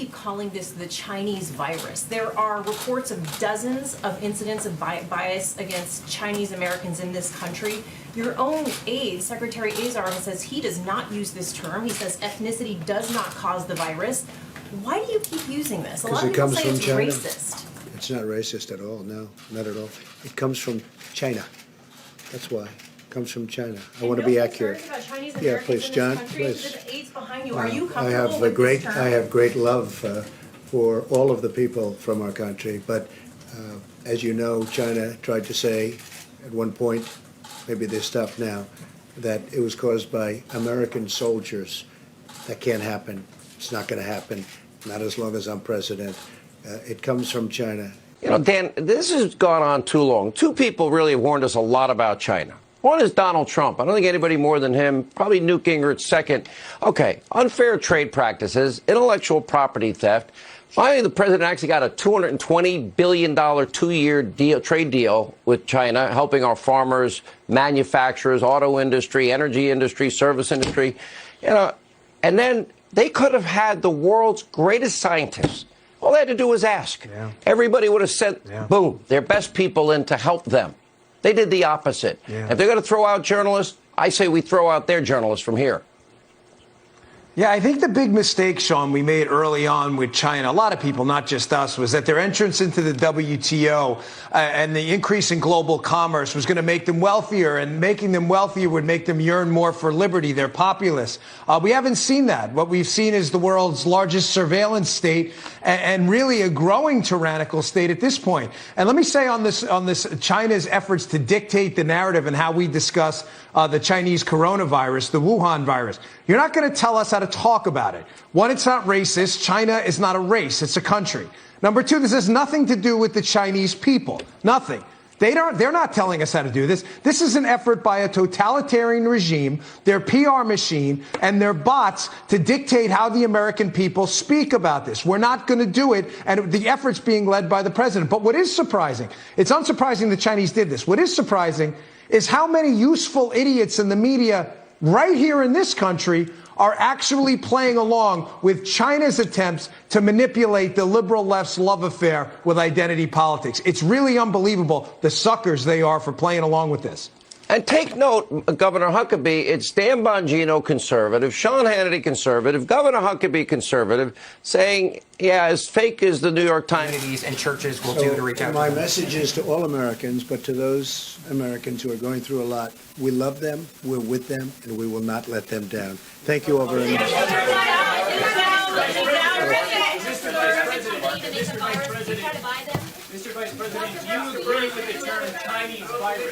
keep calling this the Chinese virus? There are reports of dozens of incidents of bias against Chinese Americans in this country. Your own aide, Secretary Azar, says he does not use this term. He says ethnicity does not cause the virus. Why do you keep using this? A lot of people say it's racist. It's not racist at all. No, not at all. It comes from China. That's why. It comes from China. I want to be accurate. Yeah, please, John. Please. The aides behind you. Are you I comfortable have with this term? I have great love for all of the people from our country. But as you know, China tried to say at one point, maybe they stopped now, that it was caused by American soldiers. That can't happen. It's not going to happen. Not as long as I'm president. It comes from China. You know, Dan, this has gone on too long. Two people really have warned us a lot about China. One is Donald Trump. I don't think anybody more than him. Probably Newt Gingrich second. Okay, unfair trade practices, intellectual property theft. Finally, the president actually got a $220 billion two-year trade deal with China, helping our farmers, manufacturers, auto industry, energy industry, service industry. You know, and then they could have had the world's greatest scientists. All they had to do was ask. Yeah. Everybody would have sent, boom, their best people in to help them. They did the opposite. Yeah. If they're going to throw out journalists, I say we throw out their journalists from here. Yeah, I think the big mistake, Sean, we made early on with China, a lot of people, not just us, was that their entrance into the WTO and the increase in global commerce was going to make them wealthier, and making them wealthier would make them yearn more for liberty. They're populists. We haven't seen that. What we've seen is the world's largest surveillance state and really a growing tyrannical state at this point. And let me say on this China's efforts to dictate the narrative and how we discuss the Chinese coronavirus, the Wuhan virus. You're not going to tell us how to talk about it. One, it's not racist. China is not a race. It's a country. Number two, this has nothing to do with the Chinese people. Nothing. They're not telling us how to do this. This is an effort by a totalitarian regime, their PR machine, and their bots to dictate how the American people speak about this. We're not going to do it, and the effort's being led by the president. But what is surprising, it's unsurprising the Chinese did this. What is surprising is how many useful idiots in the media right here in this country are actually playing along with China's attempts to manipulate the liberal left's love affair with identity politics. It's really unbelievable the suckers they are for playing along with this. And take note, Governor Huckabee, it's Dan Bongino, conservative, Sean Hannity, conservative, Governor Huckabee, conservative, saying, yeah, as fake as the New York Times. Communities and churches will do to reach out. My message is to all Americans, but to those Americans who are going through a lot, we love them, we're with them, and we will not let them down. Thank you all very much. Mr. Vice President, do you agree with the term Chinese virus?